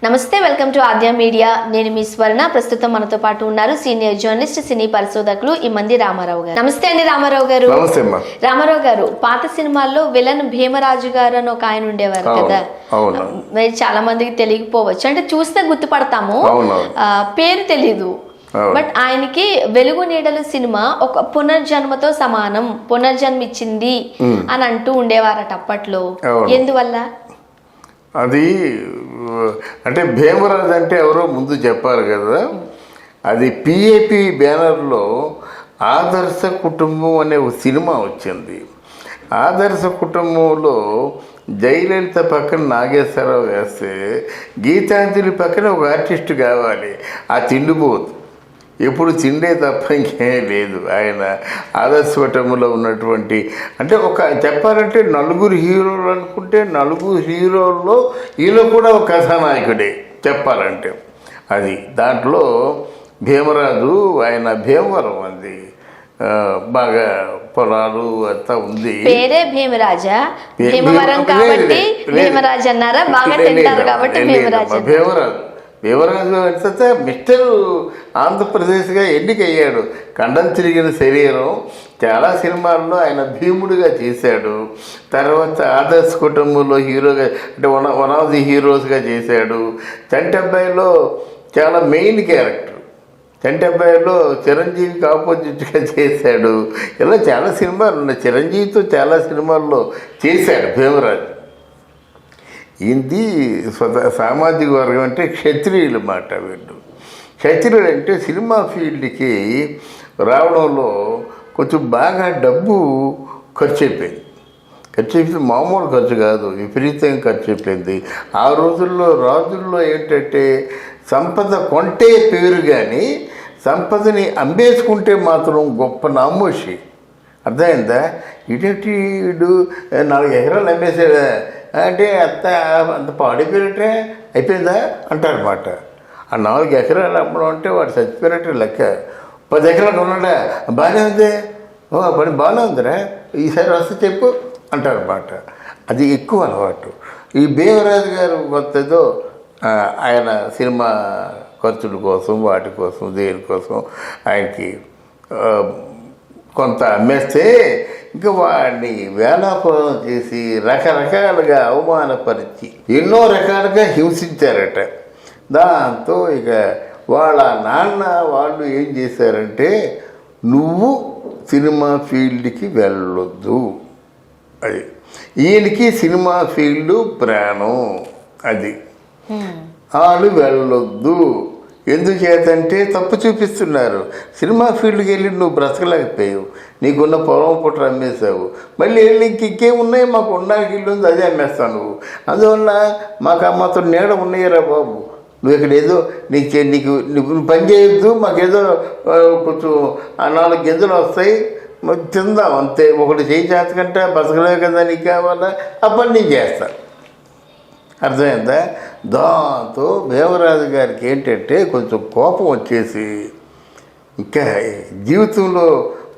నమస్తే, welcome to Aadya media. నేను మీ స్వర్ణ. ప్రస్తుతం మనతో పాటు ఉన్నారు సీనియర్ జర్నలిస్ట్, సినీ పరిశోధకులు ఇమ్మంది రామారావు గారు. నమస్తే అండి రామారావు గారు. రామారావు గారు, పాత సినిమాల్లో విలన్ భీమరాజు గారు అని ఒక ఆయన ఉండేవారు కదా, చాలా మందికి తెలియకపోవచ్చు, అంటే చూస్తే గుర్తుపడతాము, పేరు తెలీదు. బట్ ఆయనకి వెలుగు నీడలు సినిమా ఒక పునర్జన్మతో సమానం, పునర్జన్మ ఇచ్చింది అని అంటూ ఉండేవారట అప్పట్లో. ఎందువల్ల? అది అంటే భీమరాజు అంటే ఎవరో ముందు చెప్పారు కదా. అది పిఏపి బ్యానర్లో ఆదర్శ కుటుంబం అనే ఒక సినిమా వచ్చింది. ఆదర్శ కుటుంబంలో జయలలిత పక్కన నాగేశ్వరరావు వేస్తే గీతాంజలి పక్కన ఒక ఆర్టిస్ట్ కావాలి. ఆ తిండిపోతు ఎప్పుడు తిండే తప్ప ఇంకేం లేదు. ఆయన ఆదర్శవటంలో ఉన్నటువంటి, అంటే ఒక చెప్పాలంటే నలుగురు హీరోలు అనుకుంటే నలుగురు హీరోల్లో ఈయన కూడా ఒక కథానాయకుడే చెప్పాలంటే. అది దాంట్లో భీమరాజు, ఆయన భీమవరం అది బాగా పొలాలు అంతా ఉంది. పేరే భీమరాజా, భీమవరం కాబట్టి భీమరాజు అన్నారా? బాగా తింటారు కాబట్టి భీమరాజు. భీమరాజు అంటే మిస్టర్ ఆంధ్రప్రదేశ్గా ఎన్నికయ్యాడు. ఖండం తిరిగిన శరీరం చాలా సినిమాల్లో ఆయన భీముడిగా చేశాడు. తర్వాత ఆదర్శ కుటుంబంలో హీరోగా, అంటే వన్ ఆఫ్ ది హీరోస్గా చేశాడు. చంటబ్బాయిలో చాలా మెయిన్ క్యారెక్టర్. చంటబ్బాయిలో చిరంజీవికి ఆపోజిట్గా చేశాడు. ఇలా చాలా సినిమాలు ఉన్నాయి. చిరంజీవితో చాలా సినిమాల్లో చేశాడు భీమరాజు. ఇది సామాజిక వర్గం అంటే క్షత్రియులు మాట. వీళ్ళు క్షత్రియులు అంటే సినిమా ఫీల్డ్కి రావడంలో కొంచెం బాగా డబ్బు ఖర్చు అయిపోయింది. మామూలు ఖర్చు కాదు, విపరీతంగా ఖర్చు అయిపోయింది. ఆ రోజుల్లో రాజుల్లో ఏంటంటే సంపద కొంటే పేరు, కానీ సంపదని అమ్మేసుకుంటే మాత్రం గొప్ప నామోషి. అర్థమైందా? ఇటువంటి 4 ఎకరాలు అమ్మేసాడా అంటే అంత పాడైపోయినట్టే అయిపోయిందా అంటారన్నమాట. ఆ 4 ఎకరాలు అమ్మడం అంటే వాడు చచ్చిపోయినట్టే లెక్క. 10 ఎకరాలు ఉన్నాడా, బాగానే ఉంది, పని బాగానే ఉందిరా, ఈసారి వస్తే చెప్పు అంటారన్నమాట. అది ఎక్కువ అలవాటు. ఈ భీమరాజు గారు కొత్తదో ఆయన సినిమా ఖర్చుల కోసం, వాటి కోసం, దేనికోసం ఆయనకి కొంత అమ్మేస్తే ఇంకా వాడిని వేలాపురం చేసి రకరకాలుగా అవమానపరిచి ఎన్నో రకాలుగా హింసించారట. దాంతో ఇక వాళ్ళ నాన్న వాళ్ళు ఏం చేశారంటే, నువ్వు సినిమా ఫీల్డ్కి వెళ్ళొద్దు, అది ఈయనకి సినిమా ఫీల్డ్ ప్రాణం, అది వాళ్ళు వెళ్ళొద్దు. ఎందుచేతంటే తప్పు చూపిస్తున్నారు. సినిమా ఫీల్డ్కి వెళ్ళి నువ్వు బ్రతకలేకపోయావు, నీకున్న పొలం పుట్ర అమ్మేశావు, మళ్ళీ వెళ్ళి ఇంకేమున్నాయి, మాకు ఉండడానికి ఇల్లు ఉంది, అదే అమ్మేస్తావు నువ్వు. అందువల్ల మాకు అమ్మతో నీడ ఉన్నాయిరా బాబు, నువ్వు ఇక్కడ ఏదో నీకు పని చేయొద్దు, మాకేదో కొంచెం 4 గింజలు వస్తాయి తిందాం అంతే, ఒకటి చేయి చేతకంటే బతకలేవు కదా, నీకు కావాలా ఆ పని నేను చేస్తాను. అర్థమైందా? దాంతో భీమరాజు గారికి ఏంటంటే కొంచెం కోపం వచ్చేసి, ఇంకా జీవితంలో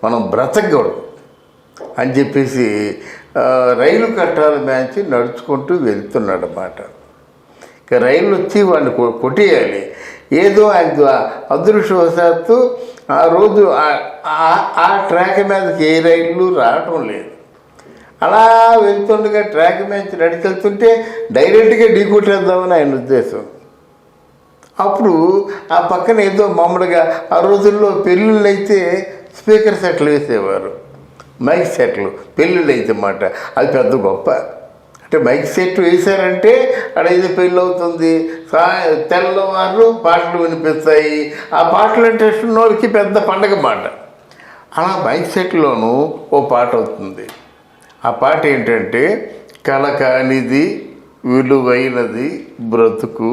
మనం బ్రతకూడదు అని చెప్పేసి రైలు కట్టాల మ్యాచి నడుచుకుంటూ వెళ్తున్నాడు అన్నమాట. ఇక రైలు వచ్చి వాడిని కొట్టేయాలి. ఏదో ఆయన అదృష్టవశాత్తు ఆ రోజు ఆ ట్రాక్ మీదకి ఏ రైళ్ళు రావటం లేదు. అలా వెళ్తుండగా ట్రాక్ మ్యాచ్ నడిచెళ్తుంటే డైరెక్ట్గా ఢీకొట్టేద్దామని ఆయన ఉద్దేశం. అప్పుడు ఆ పక్కన ఏదో మామూలుగా ఆ రోజుల్లో పెళ్ళిళ్ళు అయితే స్పీకర్ సెట్లు వేసేవారు, మైక్ సెట్లు పెళ్ళిళ్ళు అయితే మాట. అది పెద్ద గొప్ప. అంటే మైక్ సెట్ వేశారంటే అక్కడ ఏదో పెళ్ళి అవుతుంది, తెల్లవారు పాటలు వినిపిస్తాయి. ఆ పాటలు అంటే వాళ్ళకి పెద్ద పండగ మాట. అలా మైక్ సెట్లోనూ ఓ పాట అవుతుంది. ఆ పాట ఏంటంటే, కలకానిది విలువైనది బ్రతుకు,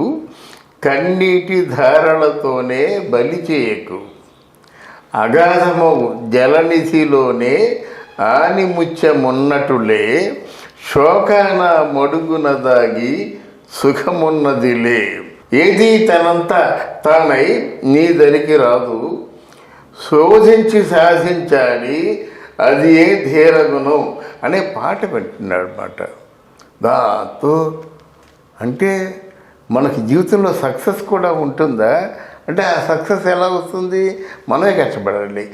కన్నీటి ధారలతోనే బలి చేయకు, అగాధము జలనిధిలోనే ఆనిముత్యమున్నటులే, శోకాన మడుగున దాగి సుఖమున్నదిలే, ఏది తనంతా తానై నీ దరికి రాదు, శోధించి సాధించాలి అది ఏ ధీరగుణం అనే పాట పెట్టినాడు అన్నమాట. దాంతో అంటే మనకి జీవితంలో సక్సెస్ కూడా ఉంటుందా అంటే ఆ సక్సెస్ ఎలా వస్తుంది? మనమే కష్టపడాలి.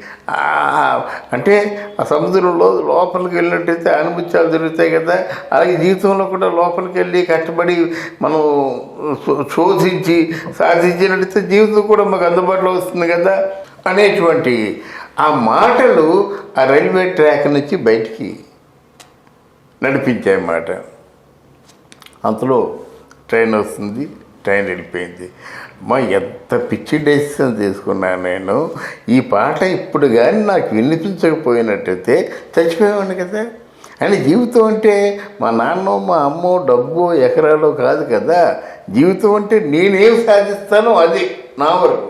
అంటే ఆ సముద్రంలో లోపలికి వెళ్ళినట్టయితే అనుభూత్యాలు దొరుకుతాయి కదా, అలాగే జీవితంలో కూడా లోపలికి వెళ్ళి కష్టపడి మనం శోధించి సాధించినట్టయితే జీవితం కూడా మాకు అందుబాటులో వస్తుంది కదా అనేటువంటి ఆ మాటలు ఆ రైల్వే ట్రాక్ నుంచి బయటికి నడిపించాయన్నమాట. అంతలో ట్రైన్ వస్తుంది, ట్రైన్ వెళ్ళిపోయింది. ఎంత పిచ్చి డెసిషన్ తీసుకున్నాను నేను. ఈ పాట ఇప్పుడు కానీ నాకు వినిపించకపోయినట్టయితే చచ్చిపోయేవాడిని కదా. అని జీవితం అంటే మా నాన్నో మా అమ్మో డబ్బో ఎకరాలో కాదు కదా. జీవితం అంటే నేనేం సాధిస్తానో అది నా వరకు,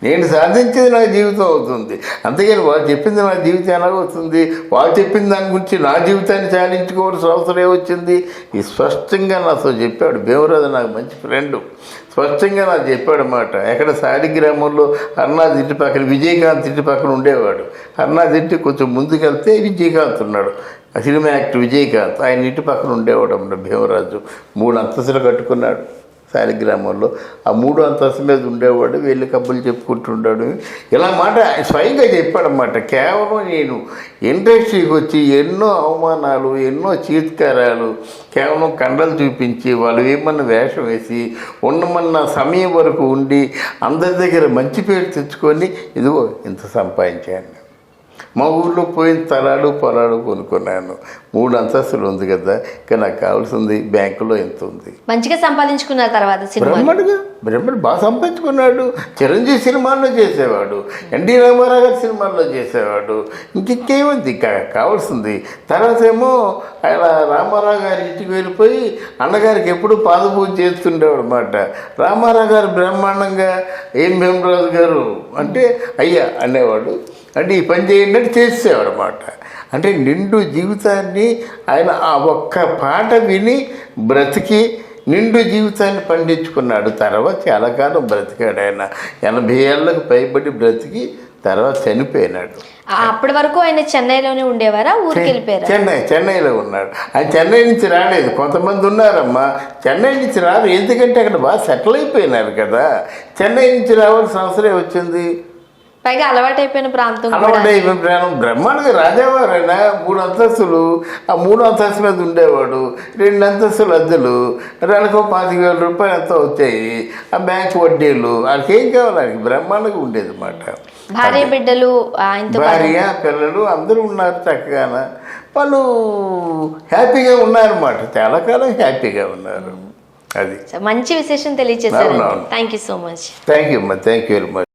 నేను సాధించేది నా జీవితం అవుతుంది. అంతేగాని వాళ్ళు చెప్పింది నా జీవితం ఎలాగవుతుంది, వాళ్ళు చెప్పిన దాని గురించి నా జీవితాన్ని సాధించుకోవాల్సిన అవసరం వచ్చింది. ఇది స్పష్టంగా నాతో చెప్పాడు భీమరాజు, నాకు మంచి ఫ్రెండు, స్పష్టంగా నాకు చెప్పాడు అన్నమాట. ఎక్కడ సాలిగ్రామంలో అరుణాథ్ ఇంటి పక్కన విజయకాంత్ ఇంటి పక్కన ఉండేవాడు. అరుణాథ్ ఇంటి కొంచెం ముందుకెళ్తే విజయకాంత్ ఉన్నాడు, సినిమా యాక్టర్ విజయకాంత్. ఆయన ఇంటి పక్కన ఉండేవాడు అన్నమాట భీమరాజు. 3 అంతస్తులు కట్టుకున్నాడు సాలిగ్రామంలో. ఆ 3 అంతస్తు మీద ఉండేవాడు, వెళ్ళి కబుర్లు చెప్పుకుంటుంటాడు. ఇలా మాట స్వయంగా చెప్పాడన్నమాట. కేవలం నేను ఇండస్ట్రీకి వచ్చి ఎన్నో అవమానాలు, ఎన్నో చీత్కారాలు, కేవలం కండలు చూపించి వాళ్ళు ఏమన్నా వేషం వేసి ఉండమన్న సమయం వరకు ఉండి అందరి దగ్గర మంచి పేరు తెచ్చుకొని ఇదిగో ఇంత సంపాదించాను. మా ఊళ్ళో పోయిన స్థలాలు పొలాలు కొనుక్కున్నాను. 3 అంతస్తులు ఉంది కదా, ఇంకా నాకు కావాల్సింది బ్యాంకులో ఎంత ఉంది. మంచిగా సంపాదించుకున్న తర్వాత బ్రహ్మడు బాగా సంపాదించుకున్నాడు. చిరంజీవి సినిమాల్లో చేసేవాడు, ఎన్టీ రామారావు గారి సినిమాల్లో చేసేవాడు. ఇంకేముంది కావాల్సింది. తర్వాత ఏమో ఆయన రామారావు గారి ఇంటికి వెళ్ళిపోయి అన్నగారికి ఎప్పుడు పాదపూజ చేస్తుండేవాడు అన్నమాట. రామారావు గారు బ్రహ్మాండంగా ఏం భీమరాజు గారు అంటే అయ్యా అనేవాడు. అంటే ఈ పని చేయండి అంటే చేసేవాడు అన్నమాట. అంటే నిండు జీవితాన్ని ఆయన ఆ ఒక్క పాట విని బ్రతికి నిండు జీవితాన్ని పండించుకున్నాడు. తర్వాత చాలా కాలం బ్రతికాడు ఆయన. 80 ఏళ్ళకు పైబడి బ్రతికి తర్వాత చనిపోయినాడు. అప్పటి వరకు ఆయన చెన్నైలోనే ఉండేవారా, ఊరికి వెళ్ళిపోయారు? చెన్నైలో ఉన్నాడు. ఆయన చెన్నై నుంచి రాలేదు. కొంతమంది ఉన్నారమ్మా చెన్నై నుంచి రారు, ఎందుకంటే అక్కడ బాగా సెటిల్ అయిపోయినారు కదా. చెన్నై నుంచి రావాల్సిన అవసరం వచ్చింది. పైగా అలవాటైపోయిన ప్రాంతం, బ్రహ్మాండంగా రాజావారు ఆయన. 3 అంతస్తులు, ఆ 3 అంతస్తు మీద ఉండేవాడు. 2 అంతస్తులు అద్దెలు, నెలకు 25,000 రూపాయలు ఎంతో వచ్చాయి. ఆ బ్యాంక్ వడ్డీలు, వాళ్ళకి ఏం కావాలి, ఆయనకి బ్రహ్మాండంగా ఉండేది అన్నమాట. భార్య బిడ్డలు, భార్య పిల్లలు అందరూ ఉన్నారు చక్కగా. వాళ్ళు హ్యాపీగా ఉన్నారన్నమాట. చాలా కాలం హ్యాపీగా ఉన్నారు. అది మంచి విశేషం తెలియజేశారు. Thank you so much. Thank you అమ్మా, థ్యాంక్ యూ వెరీ మచ్.